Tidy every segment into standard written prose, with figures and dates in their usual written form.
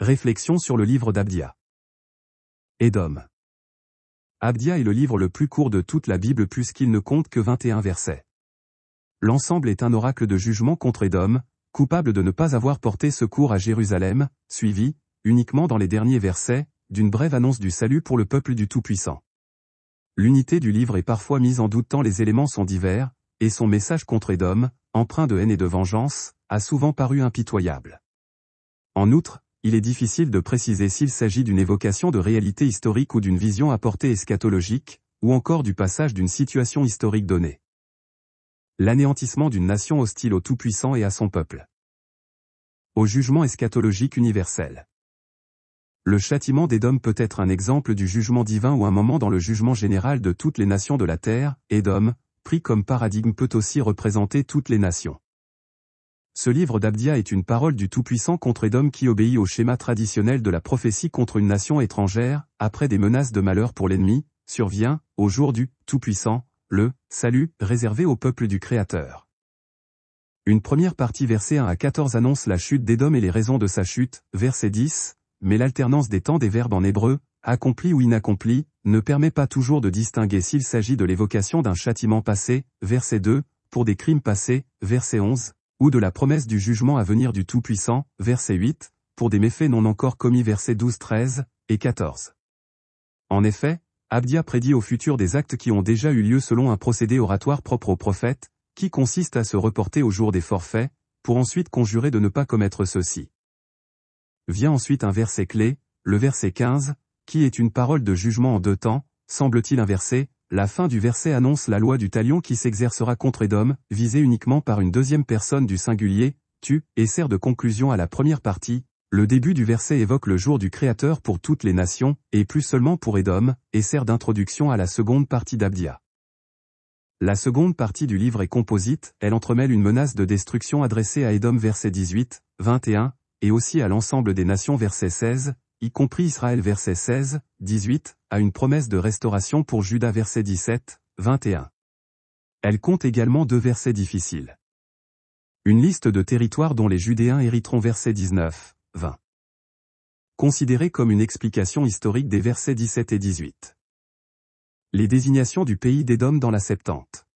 Réflexion sur le livre d'Abdia. Édom. Abdia est le livre le plus court de toute la Bible puisqu'il ne compte que 21 versets. L'ensemble est un oracle de jugement contre Édom, coupable de ne pas avoir porté secours à Jérusalem, suivi, uniquement dans les derniers versets, d'une brève annonce du salut pour le peuple du Tout-Puissant. L'unité du livre est parfois mise en doute tant les éléments sont divers, et son message contre Édom, empreint de haine et de vengeance, a souvent paru impitoyable. En outre, il est difficile de préciser s'il s'agit d'une évocation de réalité historique ou d'une vision à portée eschatologique, ou encore du passage d'une situation historique donnée. L'anéantissement d'une nation hostile au Tout-Puissant et à son peuple. Au jugement eschatologique universel. Le châtiment d'Édom peut être un exemple du jugement divin ou un moment dans le jugement général de toutes les nations de la terre. Édom, pris comme paradigme, peut aussi représenter toutes les nations. Ce livre d'Abdia est une parole du Tout-Puissant contre Édom qui obéit au schéma traditionnel de la prophétie contre une nation étrangère, après des menaces de malheur pour l'ennemi, survient, au jour du Tout-Puissant, le salut réservé au peuple du Créateur. Une première partie versets 1 à 14 annonce la chute d'Édom et les raisons de sa chute, verset 10, mais l'alternance des temps des verbes en hébreu, accompli ou inaccompli, ne permet pas toujours de distinguer s'il s'agit de l'évocation d'un châtiment passé, verset 2, pour des crimes passés, verset 11, ou de la promesse du jugement à venir du Tout-Puissant, verset 8, pour des méfaits non encore commis, versets 12, 13 et 14. En effet, Abdia prédit au futur des actes qui ont déjà eu lieu selon un procédé oratoire propre aux prophètes, qui consiste à se reporter au jour des forfaits, pour ensuite conjurer de ne pas commettre ceux-ci. Vient ensuite un verset clé, le verset 15, qui est une parole de jugement en deux temps, semble-t-il inversée. La fin du verset annonce la loi du talion qui s'exercera contre Édom, visée uniquement par une deuxième personne du singulier, tu, et sert de conclusion à la première partie. Le début du verset évoque le jour du Créateur pour toutes les nations, et plus seulement pour Édom, et sert d'introduction à la seconde partie d'Abdia. La seconde partie du livre est composite, elle entremêle une menace de destruction adressée à Édom verset 18, 21, et aussi à l'ensemble des nations verset 16, y compris Israël verset 16, 18, à une promesse de restauration pour Juda verset 17, 21. Elle compte également deux versets difficiles. Une liste de territoires dont les Judéens hériteront verset 19, 20. Considérée comme une explication historique des versets 17 et 18. Les désignations du pays d'Édom dans la Septante.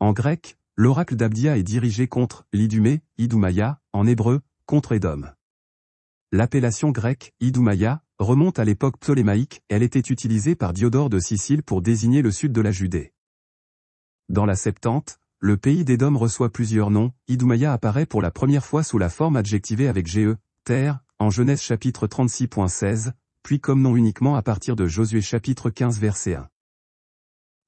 En grec, l'oracle d'Abdia est dirigé contre l'Idumée, Idumaya, en hébreu, contre Édom. L'appellation grecque, Idumaya, remonte à l'époque ptolémaïque, elle était utilisée par Diodore de Sicile pour désigner le sud de la Judée. Dans la Septante, le pays d'Édom reçoit plusieurs noms. Idumaya apparaît pour la première fois sous la forme adjectivée avec GE, terre, en Genèse chapitre 36.16, puis comme nom uniquement à partir de Josué chapitre 15 verset 1.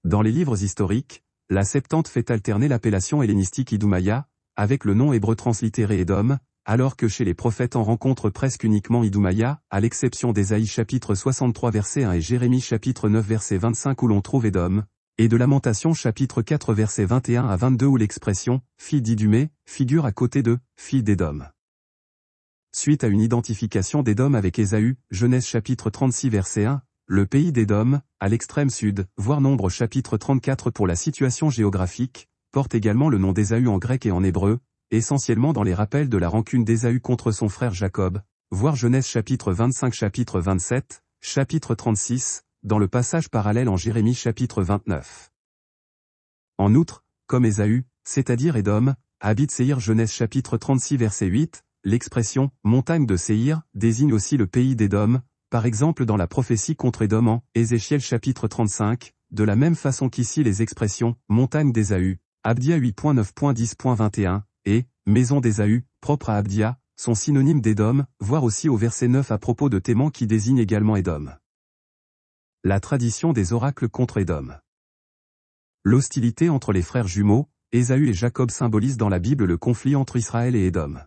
Dans les livres historiques, la Septante fait alterner l'appellation hellénistique Idumaya, avec le nom hébreu translittéré Édom, alors que chez les prophètes on rencontre presque uniquement Idumaya, à l'exception d'Ésaïe chapitre 63 verset 1 et Jérémie chapitre 9 verset 25 où l'on trouve Édom, et de Lamentation chapitre 4 verset 21 à 22 où l'expression « fille d'Idumée » figure à côté de « fille d'Édom ». Suite à une identification d'Édom avec Ésaü, Genèse chapitre 36 verset 1, le pays d'Édom, à l'extrême sud, voire Nombre chapitre 34 pour la situation géographique, porte également le nom d'Ésaü en grec et en hébreu, essentiellement dans les rappels de la rancune d'Ésaü contre son frère Jacob, voir Genèse chapitre 25 chapitre 27, chapitre 36, dans le passage parallèle en Jérémie chapitre 29. En outre, comme Ésaü, c'est-à-dire Édom, habite Séhir Genèse chapitre 36 verset 8, l'expression « montagne de Séhir » désigne aussi le pays d'Édom, par exemple dans la prophétie contre Édom en Ézéchiel chapitre 35, de la même façon qu'ici les expressions « montagne d'Ésaü », Abdia 8.9.10.21, et « maison d'Ésaü », propre à Abdia, sont synonymes d'Édom, voire aussi au verset 9 à propos de Théman qui désigne également Édom. La tradition des oracles contre Édom. L'hostilité entre les frères jumeaux, Ésaü et Jacob symbolise dans la Bible le conflit entre Israël et Édom.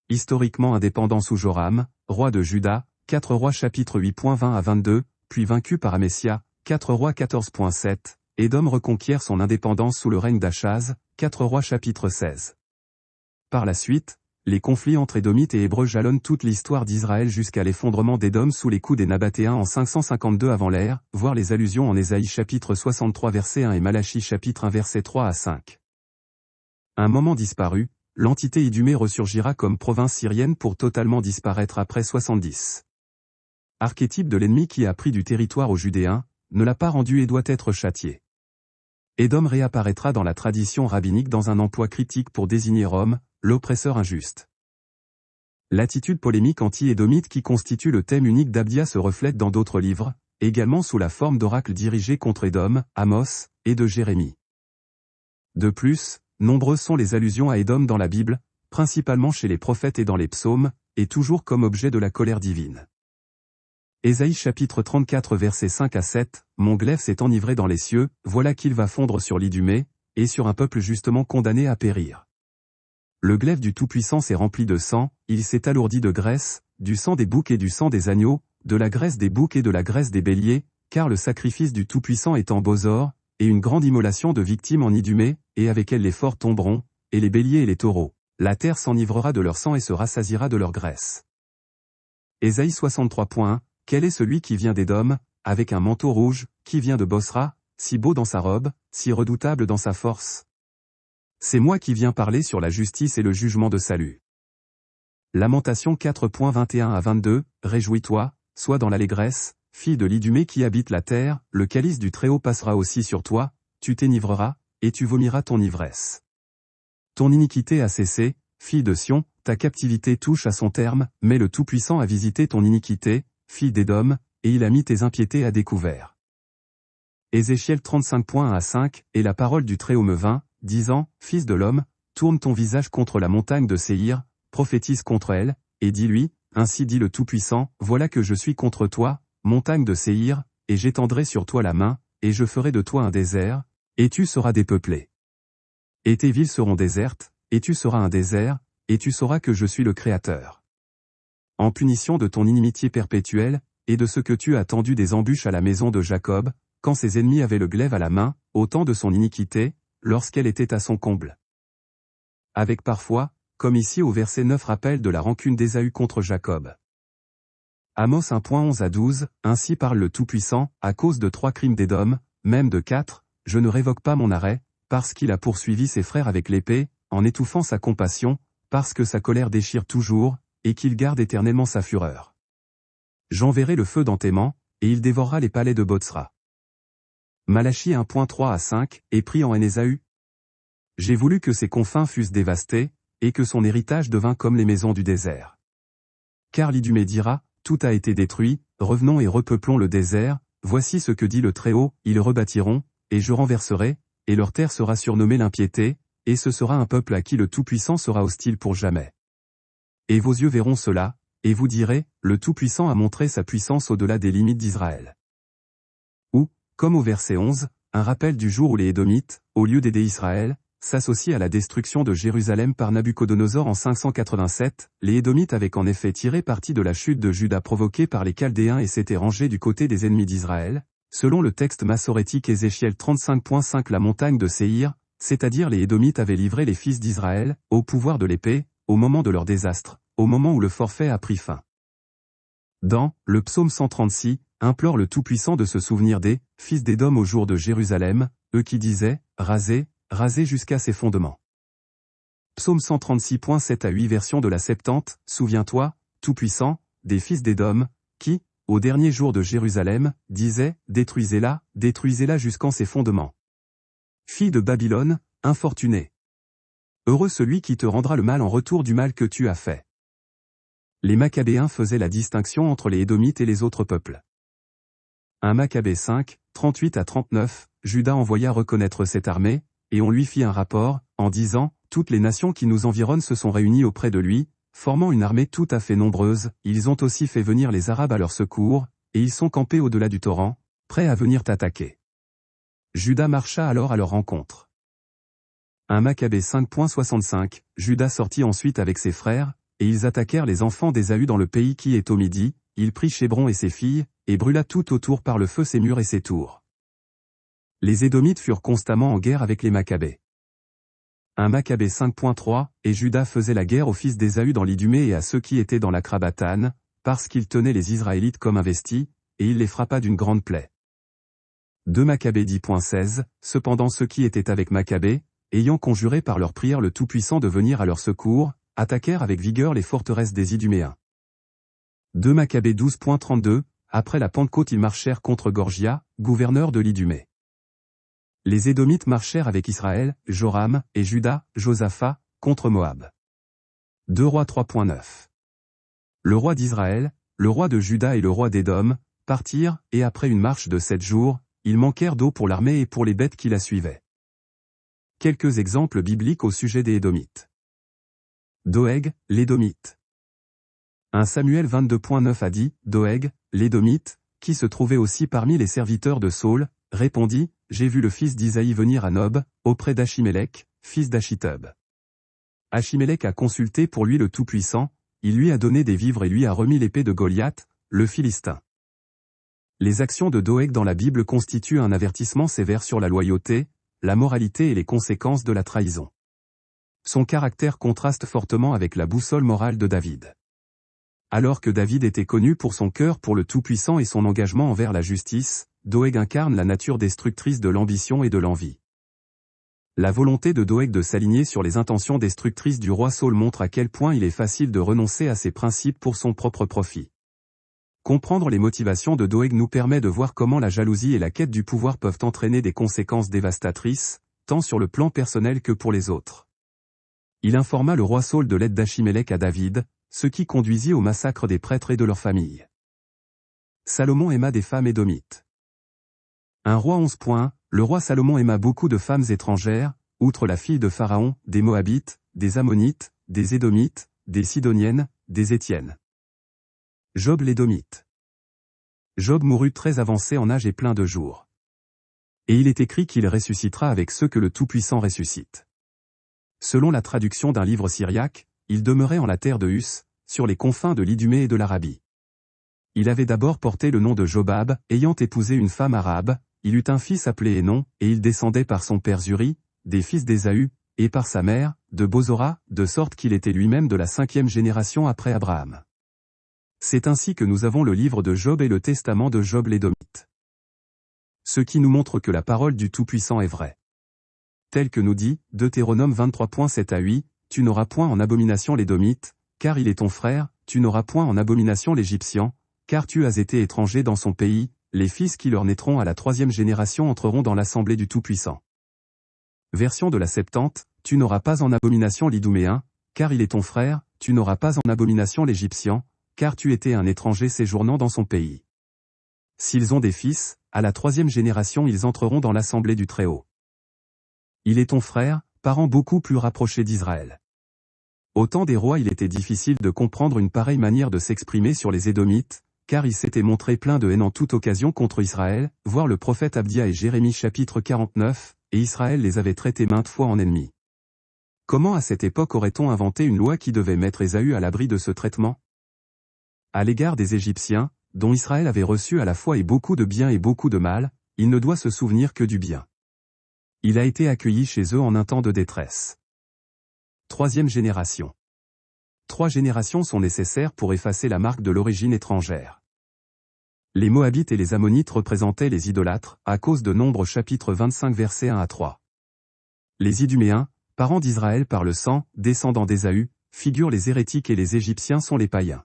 Historiquement indépendant sous Joram, roi de Juda, 4 rois chapitre 8.20 à 22, puis vaincu par Amésia, 4 rois 14.7, Édom reconquiert son indépendance sous le règne d'Achaz, 4 rois chapitre 16. Par la suite, les conflits entre Édomites et Hébreux jalonnent toute l'histoire d'Israël jusqu'à l'effondrement d'Édom sous les coups des Nabatéens en 552 avant l'ère, voir les allusions en Ésaïe chapitre 63 verset 1 et Malachie chapitre 1 verset 3 à 5. Un moment disparu, l'entité Idumée ressurgira comme province syrienne pour totalement disparaître après 70. Archétype de l'ennemi qui a pris du territoire aux Judéens, ne l'a pas rendu et doit être châtié. Édom réapparaîtra dans la tradition rabbinique dans un emploi critique pour désigner Rome, l'oppresseur injuste. L'attitude polémique anti-édomite qui constitue le thème unique d'Abdia se reflète dans d'autres livres, également sous la forme d'oracles dirigés contre Édom, Amos, et de Jérémie. De plus, nombreuses sont les allusions à Édom dans la Bible, principalement chez les prophètes et dans les psaumes, et toujours comme objet de la colère divine. Ésaïe chapitre 34 versets 5 à 7, « Mon glaive s'est enivré dans les cieux, voilà qu'il va fondre sur l'Idumée, et sur un peuple justement condamné à périr. Le glaive du Tout-Puissant s'est rempli de sang, il s'est alourdi de graisse, du sang des boucs et du sang des agneaux, de la graisse des boucs et de la graisse des béliers, car le sacrifice du Tout-Puissant est en Bosor, et une grande immolation de victimes en Idumée, et avec elle les forts tomberont, et les béliers et les taureaux. La terre s'enivrera de leur sang et se rassasiera de leur graisse. » Ésaïe 63.1 « Quel est celui qui vient d'Édom, avec un manteau rouge, qui vient de Bosra, si beau dans sa robe, si redoutable dans sa force? C'est moi qui viens parler sur la justice et le jugement de salut. » Lamentation 4.21 à 22 « Réjouis-toi, sois dans l'allégresse, fille de l'Idumée qui habite la terre, le calice du Très-Haut passera aussi sur toi, tu t'enivreras, et tu vomiras ton ivresse. Ton iniquité a cessé, fille de Sion, ta captivité touche à son terme, mais le Tout-Puissant a visité ton iniquité, fille d'Édom, et il a mis tes impiétés à découvert. Ézéchiel 35.1 à 5, et la parole du Très-Haut me vint, disant, Fils de l'homme, tourne ton visage contre la montagne de Séhir, prophétise contre elle, et dis-lui, ainsi dit le Tout-Puissant, voilà que je suis contre toi, montagne de Séhir, et j'étendrai sur toi la main, et je ferai de toi un désert, et tu seras dépeuplé. Et tes villes seront désertes, et tu seras un désert, et tu sauras que je suis le Créateur. En punition de ton inimitié perpétuelle, et de ce que tu as tendu des embûches à la maison de Jacob, quand ses ennemis avaient le glaive à la main, au temps de son iniquité, lorsqu'elle était à son comble. Avec parfois, comme ici au verset 9 rappel de la rancune d'Ésaü contre Jacob. Amos 1.11 à 12, ainsi parle le Tout-Puissant, à cause de 3 crimes d'Édom, même de 4, je ne révoque pas mon arrêt, parce qu'il a poursuivi ses frères avec l'épée, en étouffant sa compassion, parce que sa colère déchire toujours, et qu'il garde éternellement sa fureur. J'enverrai le feu dans Théman, et il dévorera les palais de Botsra. Malachie 1.3 à 5, et pris en haine Ésaü. J'ai voulu que ses confins fussent dévastés, et que son héritage devint comme les maisons du désert. Car l'Idumée dira, tout a été détruit, revenons et repeuplons le désert, voici ce que dit le Très-Haut, ils rebâtiront, et je renverserai, et leur terre sera surnommée l'impiété, et ce sera un peuple à qui le Tout-Puissant sera hostile pour jamais. Et vos yeux verront cela, et vous direz, le Tout-Puissant a montré sa puissance au-delà des limites d'Israël. Ou, comme au verset 11, un rappel du jour où les Édomites, au lieu d'aider Israël, s'associent à la destruction de Jérusalem par Nabuchodonosor en 587, les Édomites avaient en effet tiré parti de la chute de Juda provoquée par les Chaldéens et s'étaient rangés du côté des ennemis d'Israël, selon le texte massorétique Ézéchiel 35.5 la montagne de Séhir, c'est-à-dire les Édomites avaient livré les fils d'Israël, au pouvoir de l'épée, au moment de leur désastre, au moment où le forfait a pris fin. Dans le psaume 136, implore le Tout-Puissant de se souvenir des fils d'Édom au jour de Jérusalem, eux qui disaient, rasez, rasez jusqu'à ses fondements. Psaume 136.7 à 8 version de la Septante, souviens-toi, Tout-Puissant, des fils d'Édom, qui, au dernier jour de Jérusalem, disaient, détruisez-la jusqu'en ses fondements. Fille de Babylone, infortunée. Heureux celui qui te rendra le mal en retour du mal que tu as fait. Les Maccabéens faisaient la distinction entre les Édomites et les autres peuples. 1 Maccabée 5, 38 à 39, Juda envoya reconnaître cette armée, et on lui fit un rapport, en disant, toutes les nations qui nous environnent se sont réunies auprès de lui, formant une armée tout à fait nombreuse, ils ont aussi fait venir les Arabes à leur secours, et ils sont campés au-delà du torrent, prêts à venir t'attaquer. Juda marcha alors à leur rencontre. 1 Maccabée 5.65, Juda sortit ensuite avec ses frères, et ils attaquèrent les enfants d'Ésaü dans le pays qui est au midi, il prit Chébron et ses filles, et brûla tout autour par le feu ses murs et ses tours. Les Édomites furent constamment en guerre avec les Maccabées. 1 Maccabée 5.3, et Juda faisait la guerre aux fils d'Ésaü dans l'Idumée et à ceux qui étaient dans la Crabatane, parce qu'il tenait les Israélites comme investis, et il les frappa d'une grande plaie. 2 Maccabée 10.16, cependant ceux qui étaient avec Maccabée, ayant conjuré par leur prière le Tout-Puissant de venir à leur secours, attaquèrent avec vigueur les forteresses des Iduméens. 2 Maccabées 12.32, après la Pentecôte ils marchèrent contre Gorgia, gouverneur de l'Idumée. Les Édomites marchèrent avec Israël, Joram, et Juda, Josaphat, contre Moab. 2 Rois 3.9. Le roi d'Israël, le roi de Juda et le roi d'Édom, partirent, et après une marche de 7 jours, ils manquèrent d'eau pour l'armée et pour les bêtes qui la suivaient. Quelques exemples bibliques au sujet des Édomites. Doeg, l'Édomite. 1 Samuel 22.9 a dit, Doeg, l'Édomite, qui se trouvait aussi parmi les serviteurs de Saul, répondit, j'ai vu le fils d'Isaïe venir à Nob, auprès d'Achimélec, fils d'Achitub. Achimélec a consulté pour lui le Tout-Puissant, il lui a donné des vivres et lui a remis l'épée de Goliath, le Philistin. Les actions de Doeg dans la Bible constituent un avertissement sévère sur la loyauté, la moralité et les conséquences de la trahison. Son caractère contraste fortement avec la boussole morale de David. Alors que David était connu pour son cœur pour le Tout-Puissant et son engagement envers la justice, Doeg incarne la nature destructrice de l'ambition et de l'envie. La volonté de Doeg de s'aligner sur les intentions destructrices du roi Saul montre à quel point il est facile de renoncer à ses principes pour son propre profit. Comprendre les motivations de Doeg nous permet de voir comment la jalousie et la quête du pouvoir peuvent entraîner des conséquences dévastatrices, tant sur le plan personnel que pour les autres. Il informa le roi Saul de l'aide d'Achimélec à David, ce qui conduisit au massacre des prêtres et de leurs familles. Salomon aima des femmes édomites. 1 Roi 11. Le roi Salomon aima beaucoup de femmes étrangères, outre la fille de Pharaon, des Moabites, des Ammonites, des Édomites, des Sidoniennes, des Étiennes. Job l'Édomite. Job mourut très avancé en âge et plein de jours. Et il est écrit qu'il ressuscitera avec ceux que le Tout-Puissant ressuscite. Selon la traduction d'un livre syriaque, il demeurait en la terre de Hus, sur les confins de l'Idumée et de l'Arabie. Il avait d'abord porté le nom de Jobab, ayant épousé une femme arabe, il eut un fils appelé Hénon, et il descendait par son père Zuri, des fils d'Ésaü, et par sa mère, de Bozora, de sorte qu'il était lui-même de la 5e génération après Abraham. C'est ainsi que nous avons le livre de Job et le testament de Job l'Édomite. Ce qui nous montre que la parole du Tout-Puissant est vraie. Tel que nous dit, Deutéronome 23.7 à 8, tu n'auras point en abomination l'Édomite, car il est ton frère, tu n'auras point en abomination l'Égyptien, car tu as été étranger dans son pays, les fils qui leur naîtront à la 3e génération entreront dans l'assemblée du Tout-Puissant. Version de la Septante, tu n'auras pas en abomination l'Iduméen, car il est ton frère, tu n'auras pas en abomination l'Égyptien, car tu étais un étranger séjournant dans son pays. S'ils ont des fils, à la 3e génération ils entreront dans l'assemblée du Très-Haut. Il est ton frère, parent beaucoup plus rapproché d'Israël. Au temps des rois il était difficile de comprendre une pareille manière de s'exprimer sur les Édomites, car ils s'étaient montrés pleins de haine en toute occasion contre Israël, voir le prophète Abdia et Jérémie chapitre 49, et Israël les avait traités maintes fois en ennemis. Comment à cette époque aurait-on inventé une loi qui devait mettre Ésaü à l'abri de ce traitement? À l'égard des Égyptiens, dont Israël avait reçu à la fois et beaucoup de bien et beaucoup de mal, il ne doit se souvenir que du bien. Il a été accueilli chez eux en un temps de détresse. 3e génération. 3 générations sont nécessaires pour effacer la marque de l'origine étrangère. Les Moabites et les Ammonites représentaient les idolâtres, à cause de Nombre chapitre 25 versets 1 à 3. Les Iduméens, parents d'Israël par le sang, descendants d'Ésaü, figurent les hérétiques et les Égyptiens sont les païens.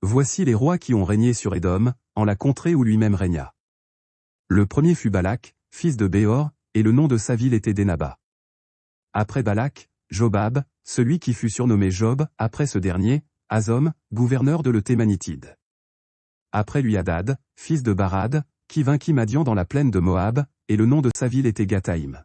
Voici les rois qui ont régné sur Édom, en la contrée où lui-même régna. Le premier fut Balak, fils de Béor, et le nom de sa ville était Dénaba. Après Balak, Jobab, celui qui fut surnommé Job, après ce dernier, Azom, gouverneur de le Thémanitide. Après lui Hadad, fils de Barad, qui vainquit Madian dans la plaine de Moab, et le nom de sa ville était Gathaïm.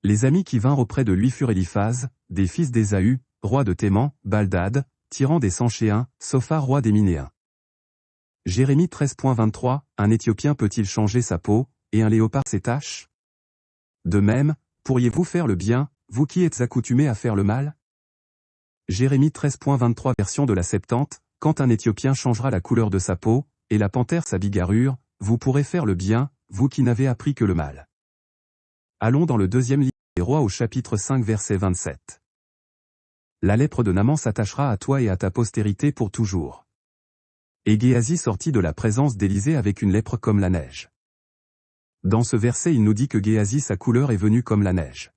Les amis qui vinrent auprès de lui furent Éliphaz, des fils d'Ésaü, roi de Théman, Baldad, tyran des Sanchéens, Sophar roi des Minéens. Jérémie 13.23, un Éthiopien peut-il changer sa peau, et un léopard ses taches? De même, pourriez-vous faire le bien, vous qui êtes accoutumés à faire le mal? Jérémie 13.23 version de la Septante, quand un Éthiopien changera la couleur de sa peau, et la panthère sa bigarrure, vous pourrez faire le bien, vous qui n'avez appris que le mal. Allons dans le 2e livre des rois au chapitre 5 verset 27. La lèpre de Naaman s'attachera à toi et à ta postérité pour toujours. Et Géasi sortit de la présence d'Élisée avec une lèpre comme la neige. Dans ce verset il nous dit que Géasi sa couleur est venue comme la neige.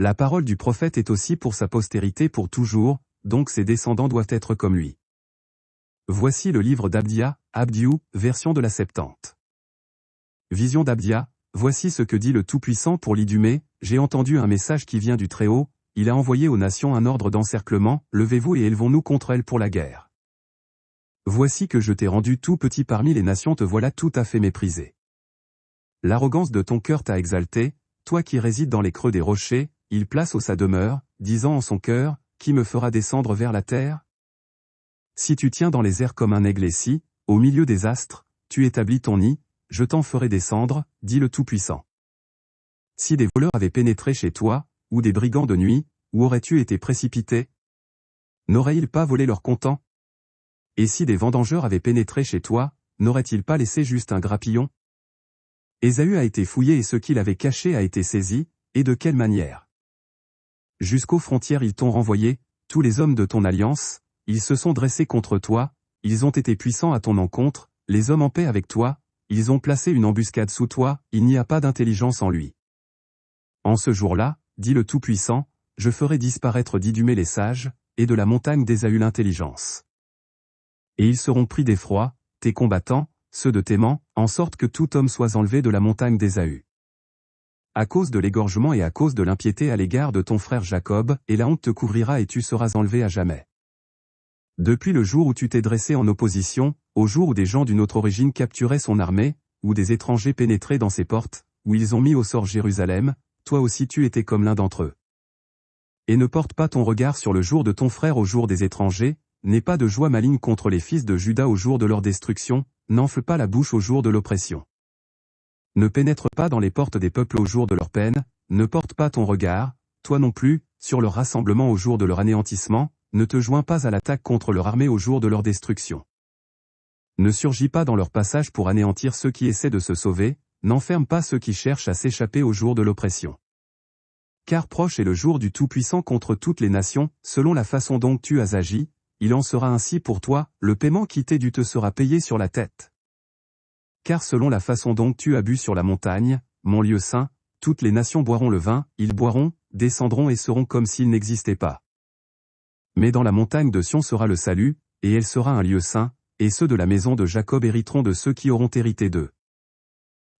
La parole du prophète est aussi pour sa postérité pour toujours, donc ses descendants doivent être comme lui. Voici le livre d'Abdia, Abdiou, version de la Septante. Vision d'Abdia, voici ce que dit le Tout-Puissant pour l'Idumée, j'ai entendu un message qui vient du Très-Haut, il a envoyé aux nations un ordre d'encerclement, levez-vous et élevons-nous contre elles pour la guerre. Voici que je t'ai rendu tout petit parmi les nations, te voilà tout à fait méprisé. L'arrogance de ton cœur t'a exalté, toi qui résides dans les creux des rochers, il place où sa demeure, disant en son cœur, qui me fera descendre vers la terre? Si tu tiens dans les airs comme un aigle et si, au milieu des astres, tu établis ton nid, je t'en ferai descendre, dit le Tout-Puissant. Si des voleurs avaient pénétré chez toi, ou des brigands de nuit, où aurais-tu été précipité? N'auraient-ils pas volé leur comptant? Et si des vendangeurs avaient pénétré chez toi, n'auraient-ils pas laissé juste un grappillon? Ésaü a été fouillé et ce qu'il avait caché a été saisi, et de quelle manière? Jusqu'aux frontières ils t'ont renvoyé, tous les hommes de ton alliance, ils se sont dressés contre toi, ils ont été puissants à ton encontre, les hommes en paix avec toi, ils ont placé une embuscade sous toi, il n'y a pas d'intelligence en lui. En ce jour-là, dit le Tout-Puissant, je ferai disparaître d'Idumée les sages, et de la montagne d'Ésaü l'intelligence. Et ils seront pris d'effroi, tes combattants, ceux de Théman, en sorte que tout homme soit enlevé de la montagne d'Ésaü. À cause de l'égorgement et à cause de l'impiété à l'égard de ton frère Jacob, et la honte te couvrira et tu seras enlevé à jamais. Depuis le jour où tu t'es dressé en opposition, au jour où des gens d'une autre origine capturaient son armée, où des étrangers pénétraient dans ses portes, où ils ont mis au sort Jérusalem, toi aussi tu étais comme l'un d'entre eux. Et ne porte pas ton regard sur le jour de ton frère au jour des étrangers, n'aie pas de joie maligne contre les fils de Juda au jour de leur destruction, n'enfle pas la bouche au jour de l'oppression. Ne pénètre pas dans les portes des peuples au jour de leur peine, ne porte pas ton regard, toi non plus, sur leur rassemblement au jour de leur anéantissement, ne te joins pas à l'attaque contre leur armée au jour de leur destruction. Ne surgis pas dans leur passage pour anéantir ceux qui essaient de se sauver, n'enferme pas ceux qui cherchent à s'échapper au jour de l'oppression. Car proche est le jour du Tout-Puissant contre toutes les nations, selon la façon dont tu as agi, il en sera ainsi pour toi, le paiement qui t'est dû te sera payé sur la tête. Car selon la façon dont tu as bu sur la montagne, mon lieu saint, toutes les nations boiront le vin, ils boiront, descendront et seront comme s'ils n'existaient pas. Mais dans la montagne de Sion sera le salut, et elle sera un lieu saint, et ceux de la maison de Jacob hériteront de ceux qui auront hérité d'eux.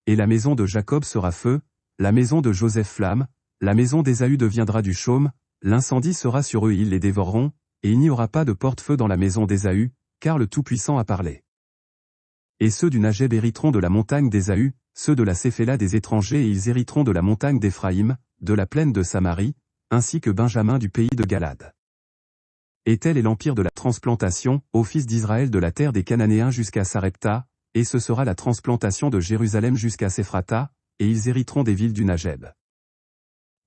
Et la maison de Jacob sera feu, la maison de Joseph flamme, la maison d'Ésaü deviendra du chaume, l'incendie sera sur eux et ils les dévoreront, et il n'y aura pas de porte-feu dans la maison d'Ésaü, car le Tout-Puissant a parlé. Et ceux du Nageb hériteront de la montagne d'Ésaü, ceux de la Séphéla des étrangers et ils hériteront de la montagne d'Éphraïm, de la plaine de Samarie, ainsi que Benjamin du pays de Galade. Et tel est l'empire de la transplantation, ô fils d'Israël de la terre des Cananéens jusqu'à Sarepta, et ce sera la transplantation de Jérusalem jusqu'à Sephrata, et ils hériteront des villes du Nageb.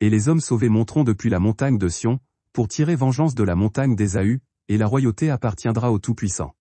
Et les hommes sauvés monteront depuis la montagne de Sion, pour tirer vengeance de la montagne d'Ésaü, et la royauté appartiendra au Tout-Puissant.